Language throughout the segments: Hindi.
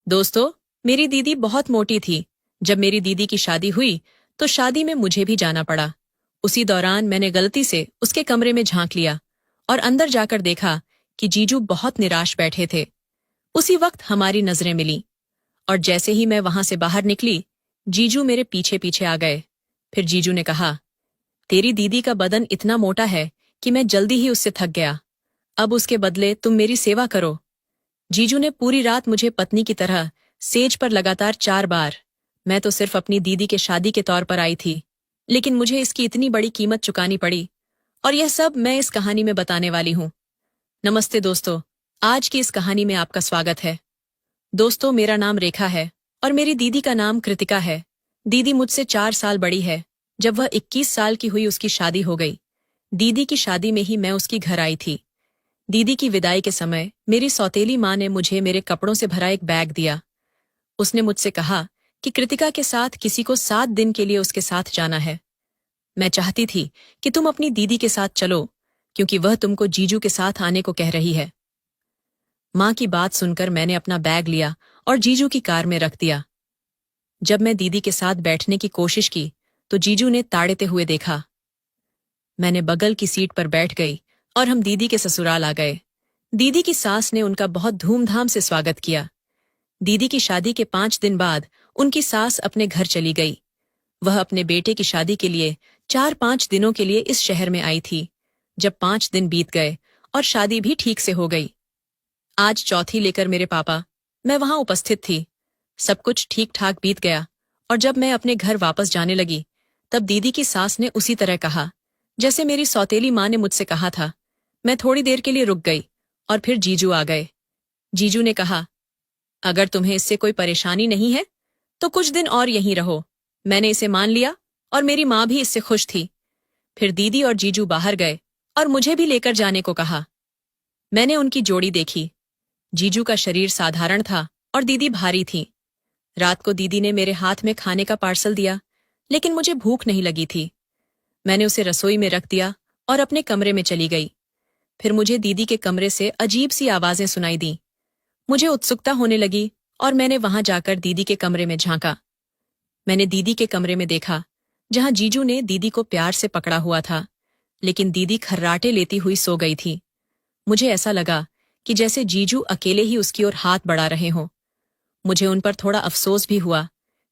दोस्तों, मेरी दीदी बहुत मोटी थी। जब मेरी दीदी की शादी हुई तो शादी में मुझे भी जाना पड़ा। उसी दौरान मैंने गलती से उसके कमरे में झांक लिया और अंदर जाकर देखा कि जीजू बहुत निराश बैठे थे। उसी वक्त हमारी नजरें मिली और जैसे ही मैं वहां से बाहर निकली, जीजू मेरे पीछे पीछे आ गए। फिर जीजू ने कहा, तेरी दीदी का बदन इतना मोटा है कि मैं जल्दी ही उससे थक गया। अब उसके बदले तुम मेरी सेवा करो। जीजू ने पूरी रात मुझे पत्नी की तरह सेज पर लगातार 4 बार। मैं तो सिर्फ अपनी दीदी के शादी के तौर पर आई थी, लेकिन मुझे इसकी इतनी बड़ी कीमत चुकानी पड़ी। और यह सब मैं इस कहानी में बताने वाली हूँ। नमस्ते दोस्तों, आज की इस कहानी में आपका स्वागत है। दोस्तों, मेरा नाम रेखा है और मेरी दीदी का नाम कृतिका है। दीदी मुझसे 4 साल बड़ी है। जब वह 21 साल की हुई उसकी शादी हो गई। दीदी की शादी में ही मैं उसकी घर आई थी। दीदी की विदाई के समय मेरी सौतेली माँ ने मुझे मेरे कपड़ों से भरा एक बैग दिया। उसने मुझसे कहा कि कृतिका के साथ किसी को 7 दिन के लिए उसके साथ जाना है। मैं चाहती थी कि तुम अपनी दीदी के साथ चलो, क्योंकि वह तुमको जीजू के साथ आने को कह रही है। माँ की बात सुनकर मैंने अपना बैग लिया और जीजू की कार में रख दिया। जब मैं दीदी के साथ बैठने की कोशिश की तो जीजू ने ताड़ते हुए देखा। मैंने बगल की सीट पर बैठ गई और हम दीदी के ससुराल आ गए। दीदी की सास ने उनका बहुत धूमधाम से स्वागत किया। दीदी की शादी के 5 दिन बाद उनकी सास अपने घर चली गई। वह अपने बेटे की शादी के लिए 4-5 दिनों के लिए इस शहर में आई थी। जब 5 दिन बीत गए और शादी भी ठीक से हो गई। आज चौथी लेकर मेरे पापा, मैं वहां उपस्थित थी। सब कुछ ठीक ठाक बीत गया और जब मैं अपने घर वापस जाने लगी, तब दीदी की सास ने उसी तरह कहा जैसे मेरी सौतेली माँ ने मुझसे कहा था। मैं थोड़ी देर के लिए रुक गई और फिर जीजू आ गए। जीजू ने कहा, अगर तुम्हें इससे कोई परेशानी नहीं है तो कुछ दिन और यहीं रहो। मैंने इसे मान लिया और मेरी माँ भी इससे खुश थी। फिर दीदी और जीजू बाहर गए और मुझे भी लेकर जाने को कहा। मैंने उनकी जोड़ी देखी। जीजू का शरीर साधारण था और दीदी भारी थी। रात को दीदी ने मेरे हाथ में खाने का पार्सल दिया, लेकिन मुझे भूख नहीं लगी थी। मैंने उसे रसोई में रख दिया और अपने कमरे में चली गई। फिर मुझे दीदी के कमरे से अजीब सी आवाजें सुनाई दी। मुझे उत्सुकता होने लगी और मैंने वहां जाकर दीदी के कमरे में झांका। मैंने दीदी के कमरे में देखा जहां जीजू ने दीदी को प्यार से पकड़ा हुआ था, लेकिन दीदी खर्राटे लेती हुई सो गई थी। मुझे ऐसा लगा कि जैसे जीजू अकेले ही उसकी ओर हाथ बढ़ा रहे हों। मुझे उन पर थोड़ा अफसोस भी हुआ,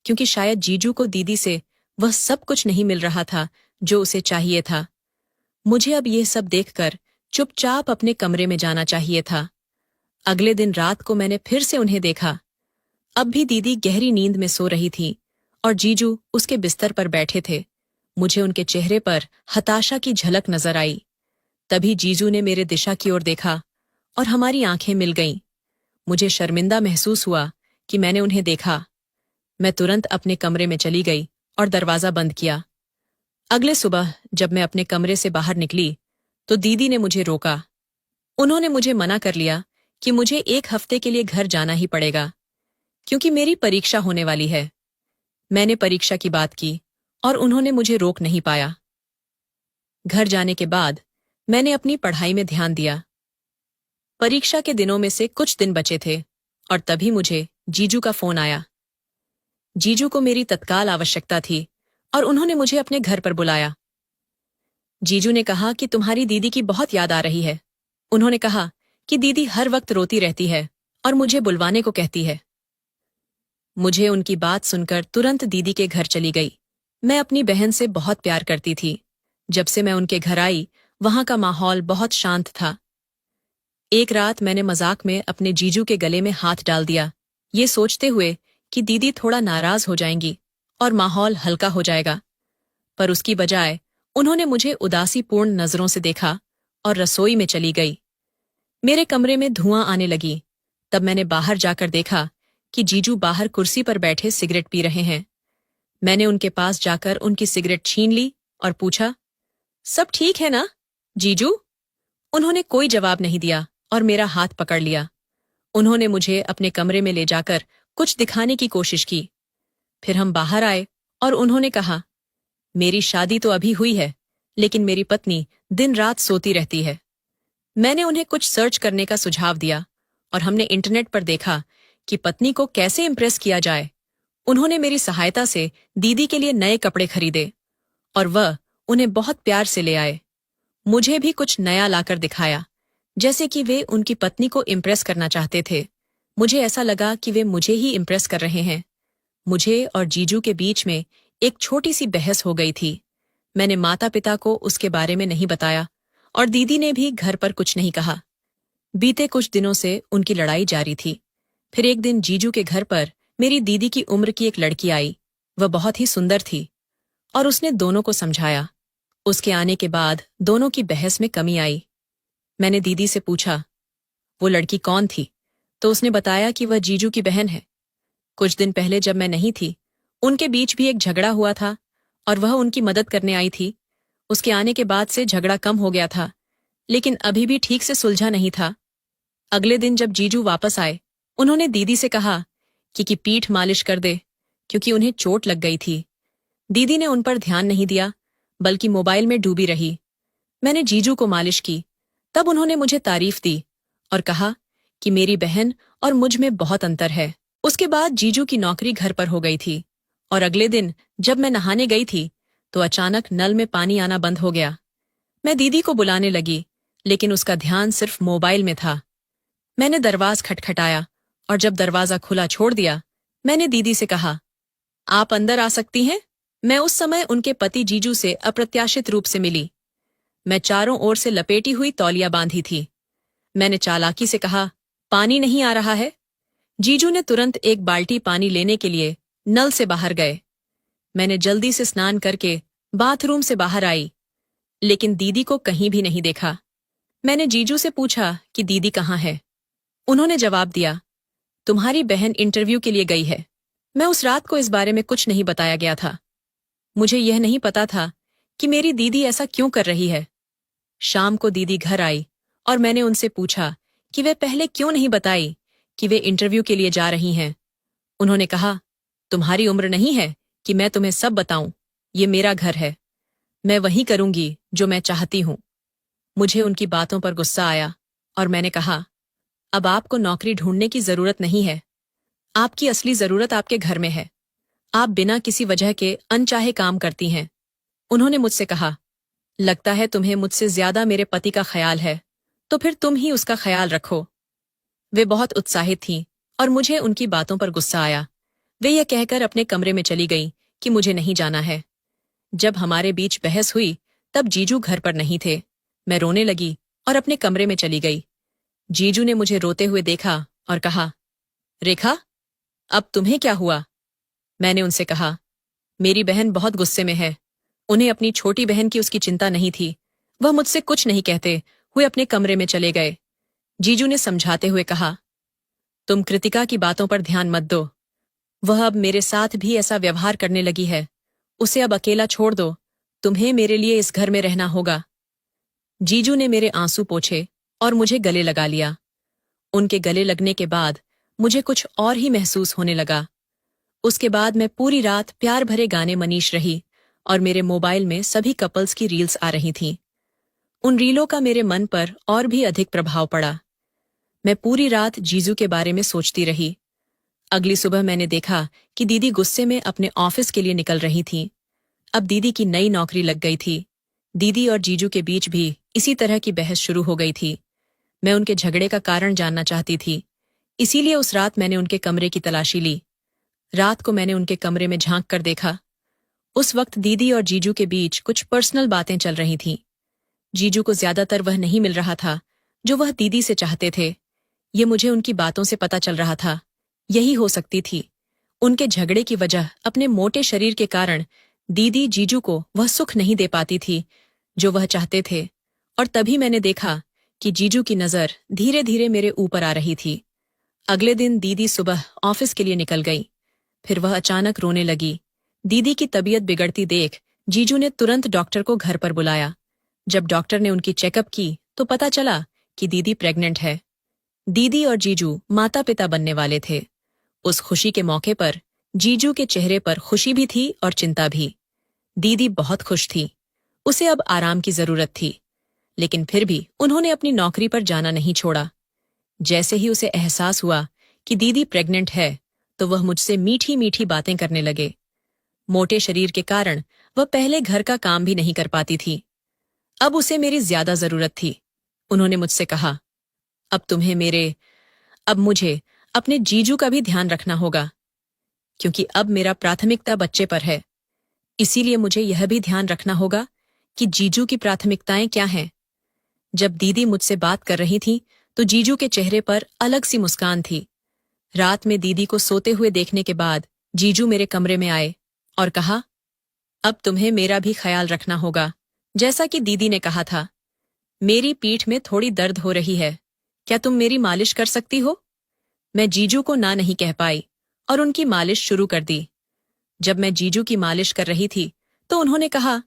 क्योंकि शायद जीजू को दीदी से वह सब कुछ नहीं मिल रहा था जो उसे चाहिए था। मुझे अब यह सब देखकर चुपचाप अपने कमरे में जाना चाहिए था। अगले दिन रात को मैंने फिर से उन्हें देखा। अब भी दीदी गहरी नींद में सो रही थी और जीजू उसके बिस्तर पर बैठे थे। मुझे उनके चेहरे पर हताशा की झलक नजर आई। तभी जीजू ने मेरे दिशा की ओर देखा और हमारी आंखें मिल गईं। मुझे शर्मिंदा महसूस हुआ कि मैंने उन्हें देखा। मैं तुरंत अपने कमरे में चली गई और दरवाजा बंद किया। अगले सुबह जब मैं अपने कमरे से बाहर निकली तो दीदी ने मुझे रोका। उन्होंने मुझे मना कर लिया कि मुझे 1 हफ्ते के लिए घर जाना ही पड़ेगा, क्योंकि मेरी परीक्षा होने वाली है। मैंने परीक्षा की बात की और उन्होंने मुझे रोक नहीं पाया। घर जाने के बाद मैंने अपनी पढ़ाई में ध्यान दिया। परीक्षा के दिनों में से कुछ दिन बचे थे और तभी मुझे जीजू का फोन आया। जीजू को मेरी तत्काल आवश्यकता थी और उन्होंने मुझे अपने घर पर बुलाया। जीजू ने कहा कि तुम्हारी दीदी की बहुत याद आ रही है। उन्होंने कहा कि दीदी हर वक्त रोती रहती है और मुझे बुलवाने को कहती है। मुझे उनकी बात सुनकर तुरंत दीदी के घर चली गई। मैं अपनी बहन से बहुत प्यार करती थी। जब से मैं उनके घर आई, वहां का माहौल बहुत शांत था। एक रात मैंने मजाक में अपने जीजू के गले में हाथ डाल दिया, ये सोचते हुए कि दीदी थोड़ा नाराज हो जाएंगी और माहौल हल्का हो जाएगा। पर उसकी बजाय उन्होंने मुझे उदासीपूर्ण नजरों से देखा और रसोई में चली गई। मेरे कमरे में धुआं आने लगी। तब मैंने बाहर जाकर देखा कि जीजू बाहर कुर्सी पर बैठे सिगरेट पी रहे हैं। मैंने उनके पास जाकर उनकी सिगरेट छीन ली और पूछा, सब ठीक है ना, जीजू? उन्होंने कोई जवाब नहीं दिया और मेरा हाथ पकड़ लिया। उन्होंने मुझे अपने कमरे में ले जाकर कुछ दिखाने की कोशिश की। फिर हम बाहर आए और उन्होंने कहा, मेरी शादी तो अभी हुई है, लेकिन मेरी पत्नी दिन रात सोती रहती है। मैंने उन्हें कुछ सर्च करने का सुझाव दिया और हमने इंटरनेट पर देखा कि पत्नी को कैसे इम्प्रेस किया जाए। उन्होंने मेरी सहायता से दीदी के लिए नए कपड़े खरीदे और वह उन्हें बहुत प्यार से ले आए। मुझे भी कुछ नया लाकर दिखाया, जैसे कि वे उनकी पत्नी को इम्प्रेस करना चाहते थे। मुझे ऐसा लगा कि वे मुझे ही इम्प्रेस कर रहे हैं। मुझे और जीजू के बीच में एक छोटी सी बहस हो गई थी। मैंने माता पिता को उसके बारे में नहीं बताया और दीदी ने भी घर पर कुछ नहीं कहा। बीते कुछ दिनों से उनकी लड़ाई जारी थी। फिर एक दिन जीजू के घर पर मेरी दीदी की उम्र की एक लड़की आई। वह बहुत ही सुंदर थी और उसने दोनों को समझाया। उसके आने के बाद दोनों की बहस में कमी आई। मैंने दीदी से पूछा, वो लड़की कौन थी? तो उसने बताया कि वह जीजू की बहन है। कुछ दिन पहले जब मैं नहीं थी, उनके बीच भी एक झगड़ा हुआ था और वह उनकी मदद करने आई थी। उसके आने के बाद से झगड़ा कम हो गया था, लेकिन अभी भी ठीक से सुलझा नहीं था। अगले दिन जब जीजू वापस आए, उन्होंने दीदी से कहा कि पीठ मालिश कर दे, क्योंकि उन्हें चोट लग गई थी। दीदी ने उन पर ध्यान नहीं दिया, बल्कि मोबाइल में डूबी रही। मैंने जीजू को मालिश की, तब उन्होंने मुझे तारीफ दी और कहा कि मेरी बहन और मुझ में बहुत अंतर है। उसके बाद जीजू की नौकरी घर पर हो गई थी और अगले दिन जब मैं नहाने गई थी तो अचानक नल में पानी आना बंद हो गया। मैं दीदी को बुलाने लगी, लेकिन उसका ध्यान सिर्फ मोबाइल में था। मैंने दरवाज़ा खटखटाया और जब दरवाज़ा खुला छोड़ दिया, मैंने दीदी से कहा, आप अंदर आ सकती हैं? मैं उस समय उनके पति जीजू से अप्रत्याशित रूप से मिली। मैं चारों ओर से लपेटी हुई तौलिया बांधी थी। मैंने चालाकी से कहा, पानी नहीं आ रहा है? जीजू ने तुरंत एक बाल्टी पानी लेने के लिए नल से बाहर गए। मैंने जल्दी से स्नान करके बाथरूम से बाहर आई, लेकिन दीदी को कहीं भी नहीं देखा। मैंने जीजू से पूछा कि दीदी कहाँ है? उन्होंने जवाब दिया, तुम्हारी बहन इंटरव्यू के लिए गई है। मैं उस रात को इस बारे में कुछ नहीं बताया गया था। मुझे यह नहीं पता था कि मेरी दीदी ऐसा क्यों कर रही है। शाम को दीदी घर आई और मैंने उनसे पूछा कि वे पहले क्यों नहीं बताई कि वे इंटरव्यू के लिए जा रही हैं। उन्होंने कहा, तुम्हारी उम्र नहीं है कि मैं तुम्हें सब बताऊं। ये मेरा घर है, मैं वही करूंगी जो मैं चाहती हूं। मुझे उनकी बातों पर गुस्सा आया और मैंने कहा, अब आपको नौकरी ढूंढने की जरूरत नहीं है। आपकी असली जरूरत आपके घर में है। आप बिना किसी वजह के अनचाहे काम करती हैं। उन्होंने मुझसे कहा, लगता है तुम्हें मुझसे ज्यादा मेरे पति का ख्याल है, तो फिर तुम ही उसका ख्याल रखो। वे बहुत उत्साहित थीं और मुझे उनकी बातों पर गुस्सा आया। वे यह कहकर अपने कमरे में चली गईं कि मुझे नहीं जाना है। जब हमारे बीच बहस हुई, तब जीजू घर पर नहीं थे। मैं रोने लगी और अपने कमरे में चली गई। जीजू ने मुझे रोते हुए देखा और कहा, रेखा, अब तुम्हें क्या हुआ? मैंने उनसे कहा, मेरी बहन बहुत गुस्से में है। उन्हें अपनी छोटी बहन की उसकी चिंता नहीं थी। वह मुझसे कुछ नहीं कहते हुए अपने कमरे में चले गए। जीजू ने समझाते हुए कहा, तुम कृतिका की बातों पर ध्यान मत दो। वह अब मेरे साथ भी ऐसा व्यवहार करने लगी है। उसे अब अकेला छोड़ दो। तुम्हें मेरे लिए इस घर में रहना होगा। जीजू ने मेरे आंसू पोंछे और मुझे गले लगा लिया। उनके गले लगने के बाद मुझे कुछ और ही महसूस होने लगा। उसके बाद मैं पूरी रात प्यार भरे गाने मनीष रही और मेरे मोबाइल में सभी कपल्स की रील्स आ रही थीं। उन रीलों का मेरे मन पर और भी अधिक प्रभाव पड़ा। मैं पूरी रात जीजू के बारे में सोचती रही। अगली सुबह मैंने देखा कि दीदी गुस्से में अपने ऑफिस के लिए निकल रही थीं। अब दीदी की नई नौकरी लग गई थी। दीदी और जीजू के बीच भी इसी तरह की बहस शुरू हो गई थी। मैं उनके झगड़े का कारण जानना चाहती थी, इसीलिए उस रात मैंने उनके कमरे की तलाशी ली। रात को मैंने उनके कमरे में झांक कर देखा। उस वक्त दीदी और जीजू के बीच कुछ पर्सनल बातें चल रही थीं। जीजू को ज्यादातर वह नहीं मिल रहा था जो वह दीदी से चाहते थे। ये मुझे उनकी बातों से पता चल रहा था। यही हो सकती थी। उनके झगड़े की वजह अपने मोटे शरीर के कारण दीदी जीजू को वह सुख नहीं दे पाती थी जो वह चाहते थे। और तभी मैंने देखा कि जीजू की नजर धीरे धीरे मेरे ऊपर आ रही थी। अगले दिन दीदी सुबह ऑफिस के लिए निकल गई। फिर वह अचानक रोने लगी। दीदी की तबीयत बिगड़ती देख जीजू ने तुरंत डॉक्टर को घर पर बुलाया। जब डॉक्टर ने उनकी चेकअप की तो पता चला कि दीदी प्रेग्नेंट है। दीदी और जीजू माता पिता बनने वाले थे। उस खुशी के मौके पर जीजू के चेहरे पर खुशी भी थी और चिंता भी। दीदी बहुत खुश थी। उसे अब आराम की जरूरत थी, लेकिन फिर भी उन्होंने अपनी नौकरी पर जाना नहीं छोड़ा। जैसे ही उसे एहसास हुआ कि दीदी प्रेग्नेंट है तो वह मुझसे मीठी मीठी बातें करने लगे। मोटे शरीर के कारण वह पहले घर का काम भी नहीं कर पाती थी। अब उसे मेरी ज्यादा जरूरत थी। उन्होंने मुझसे कहा, अब मुझे अपने जीजू का भी ध्यान रखना होगा, क्योंकि अब मेरा प्राथमिकता बच्चे पर है। इसीलिए मुझे यह भी ध्यान रखना होगा कि जीजू की प्राथमिकताएं क्या हैं। जब दीदी मुझसे बात कर रही थी तो जीजू के चेहरे पर अलग सी मुस्कान थी। रात में दीदी को सोते हुए देखने के बाद जीजू मेरे कमरे में आए और कहा, अब तुम्हें मेरा भी ख्याल रखना होगा, जैसा कि दीदी ने कहा था। मेरी पीठ में थोड़ी दर्द हो रही है, क्या तुम मेरी मालिश कर सकती हो? मैं जीजू को ना नहीं कह पाई और उनकी मालिश शुरू कर दी। जब मैं जीजू की मालिश कर रही थी तो उन्होंने कहा,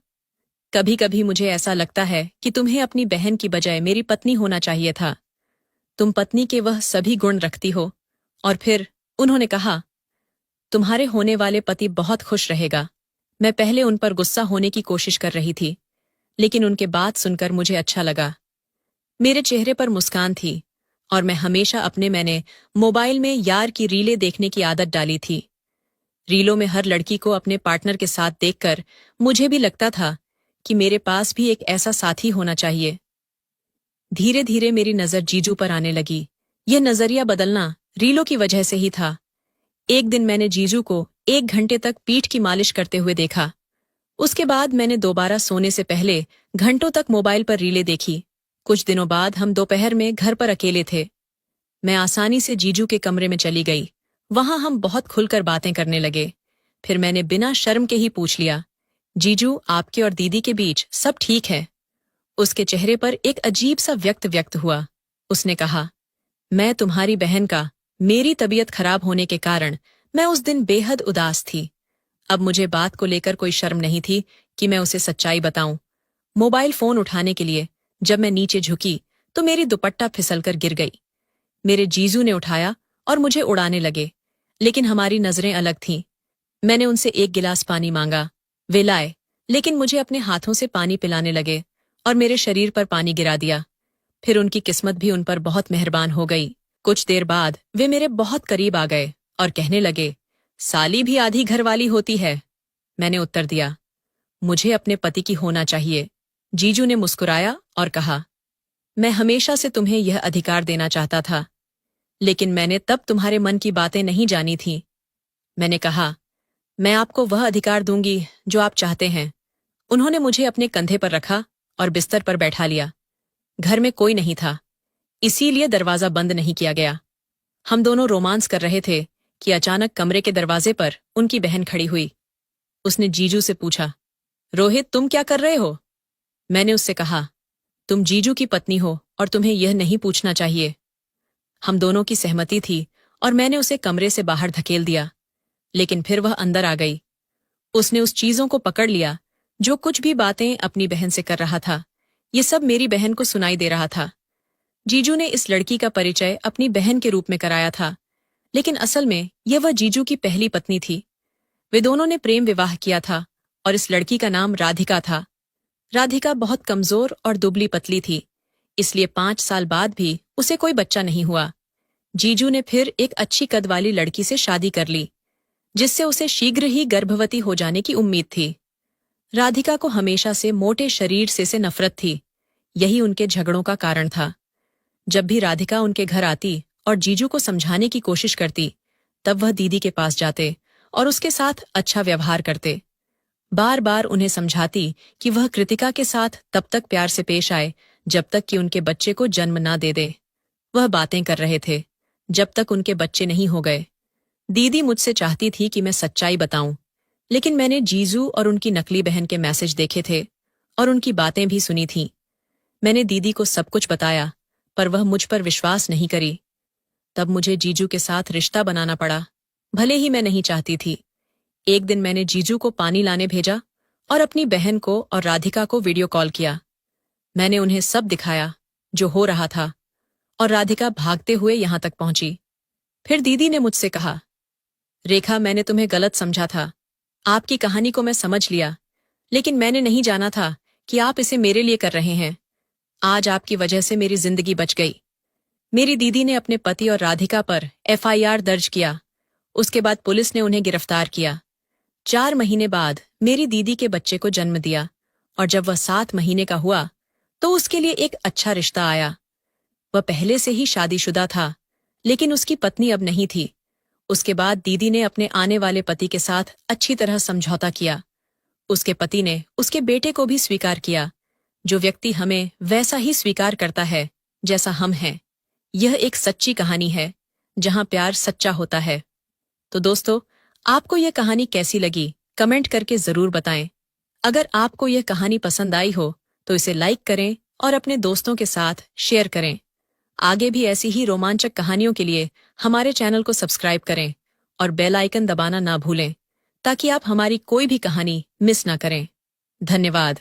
कभी कभी मुझे ऐसा लगता है कि तुम्हें अपनी बहन की बजाय मेरी पत्नी होना चाहिए था। तुम पत्नी के वह सभी गुण रखती हो। और फिर उन्होंने कहा, तुम्हारे होने वाले पति बहुत खुश रहेगा। मैं पहले उन पर गुस्सा होने की कोशिश कर रही थी, लेकिन उनके बात सुनकर मुझे अच्छा लगा। मेरे चेहरे पर मुस्कान थी और मैं हमेशा मैंने मोबाइल में यार की रीलें देखने की आदत डाली थी। रीलों में हर लड़की को अपने पार्टनर के साथ देखकर मुझे भी लगता था कि मेरे पास भी एक ऐसा साथी होना चाहिए। धीरे धीरे मेरी नजर जीजू पर आने लगी। यह नजरिया बदलना रीलों की वजह से ही था। एक दिन मैंने जीजू को 1 घंटे तक पीठ की मालिश करते हुए देखा। उसके बाद मैंने दोबारा सोने से पहले घंटों तक मोबाइल पर रीलें देखी। कुछ दिनों बाद हम दोपहर में घर पर अकेले थे। मैं आसानी से जीजू के कमरे में चली गई। वहां हम बहुत खुलकर बातें करने लगे। फिर मैंने बिना शर्म के ही पूछ लिया, जीजू, आपके और दीदी के बीच सब ठीक है? उसके चेहरे पर एक अजीब सा व्यक्त हुआ। उसने कहा, मैं तुम्हारी बहन का मेरी तबीयत खराब होने के कारण मैं उस दिन बेहद उदास थी। अब मुझे बात को लेकर कोई शर्म नहीं थी कि मैं उसे सच्चाई बताऊं। मोबाइल फोन उठाने के लिए जब मैं नीचे झुकी तो मेरी दुपट्टा फिसलकर गिर गई। मेरे जीजू ने उठाया और मुझे उड़ाने लगे, लेकिन हमारी नजरें अलग थीं। मैंने उनसे 1 गिलास पानी मांगा। वे लाए, लेकिन मुझे अपने हाथों से पानी पिलाने लगे और मेरे शरीर पर पानी गिरा दिया। फिर उनकी किस्मत भी उन पर बहुत मेहरबान हो गई। कुछ देर बाद वे मेरे बहुत करीब आ गए और कहने लगे, साली भी आधी घरवाली होती है। मैंने उत्तर दिया, मुझे अपने पति की होना चाहिए। जीजू ने मुस्कुराया और कहा, मैं हमेशा से तुम्हें यह अधिकार देना चाहता था, लेकिन मैंने तब तुम्हारे मन की बातें नहीं जानी थीं। मैंने कहा, मैं आपको वह अधिकार दूंगी जो आप चाहते हैं। उन्होंने मुझे अपने कंधे पर रखा और बिस्तर पर बैठा लिया। घर में कोई नहीं था, इसीलिए दरवाजा बंद नहीं किया गया। हम दोनों रोमांस कर रहे थे कि अचानक कमरे के दरवाजे पर उनकी बहन खड़ी हुई। उसने जीजू से पूछा, रोहित, तुम क्या कर रहे हो? मैंने उससे कहा, तुम जीजू की पत्नी हो और तुम्हें यह नहीं पूछना चाहिए। हम दोनों की सहमति थी और मैंने उसे कमरे से बाहर धकेल दिया, लेकिन फिर वह अंदर आ गई। उसने उस चीजों को पकड़ लिया जो कुछ भी बातें अपनी बहन से कर रहा था। ये सब मेरी बहन को सुनाई दे रहा था। जीजू ने इस लड़की का परिचय अपनी बहन के रूप में कराया था, लेकिन असल में यह वह जीजू की पहली पत्नी थी। वे दोनों ने प्रेम विवाह किया था और इस लड़की का नाम राधिका था। राधिका बहुत कमजोर और दुबली पतली थी, इसलिए 5 साल बाद भी उसे कोई बच्चा नहीं हुआ। जीजू ने फिर एक अच्छी कद वाली लड़की से शादी कर ली, जिससे उसे शीघ्र ही गर्भवती हो जाने की उम्मीद थी। राधिका को हमेशा से मोटे शरीर से नफरत थी। यही उनके झगड़ों का कारण था। जब भी राधिका उनके घर आती और जीजू को समझाने की कोशिश करती, तब वह दीदी के पास जाते और उसके साथ अच्छा व्यवहार करते। बार बार उन्हें समझाती कि वह कृतिका के साथ तब तक प्यार से पेश आए जब तक कि उनके बच्चे को जन्म ना दे दे। वह बातें कर रहे थे जब तक उनके बच्चे नहीं हो गए। दीदी मुझसे चाहती थी कि मैं सच्चाई बताऊं, लेकिन मैंने जीजू और उनकी नकली बहन के मैसेज देखे थे और उनकी बातें भी सुनी थीं। मैंने दीदी को सब कुछ बताया, पर वह मुझ पर विश्वास नहीं करी। तब मुझे जीजू के साथ रिश्ता बनाना पड़ा, भले ही मैं नहीं चाहती थी। एक दिन मैंने जीजू को पानी लाने भेजा और अपनी बहन को और राधिका को वीडियो कॉल किया। मैंने उन्हें सब दिखाया जो हो रहा था और राधिका भागते हुए यहां तक पहुंची। फिर दीदी ने मुझसे कहा, रेखा, मैंने तुम्हें गलत समझा था। आपकी कहानी को मैं समझ लिया, लेकिन मैंने नहीं जाना था कि आप इसे मेरे लिए कर रहे हैं। आज आपकी वजह से मेरी जिंदगी बच गई। मेरी दीदी ने अपने पति और राधिका पर एफआईआर दर्ज किया। उसके बाद पुलिस ने उन्हें गिरफ्तार किया। 4 महीने बाद मेरी दीदी के बच्चे को जन्म दिया और जब वह 7 महीने का हुआ तो उसके लिए एक अच्छा रिश्ता आया। वह पहले से ही शादीशुदा था, लेकिन उसकी पत्नी अब नहीं थी। उसके बाद दीदी ने अपने आने वाले पति के साथ अच्छी तरह समझौता किया। उसके पति ने उसके बेटे को भी स्वीकार किया। जो व्यक्ति हमें वैसा ही स्वीकार करता है जैसा हम हैं। यह एक सच्ची कहानी है जहां प्यार सच्चा होता है। तो दोस्तों, आपको यह कहानी कैसी लगी कमेंट करके जरूर बताएं। अगर आपको यह कहानी पसंद आई हो तो इसे लाइक करें और अपने दोस्तों के साथ शेयर करें। आगे भी ऐसी ही रोमांचक कहानियों के लिए हमारे चैनल को सब्सक्राइब करें और बेल आइकन दबाना ना भूलें ताकि आप हमारी कोई भी कहानी मिस ना करें। धन्यवाद।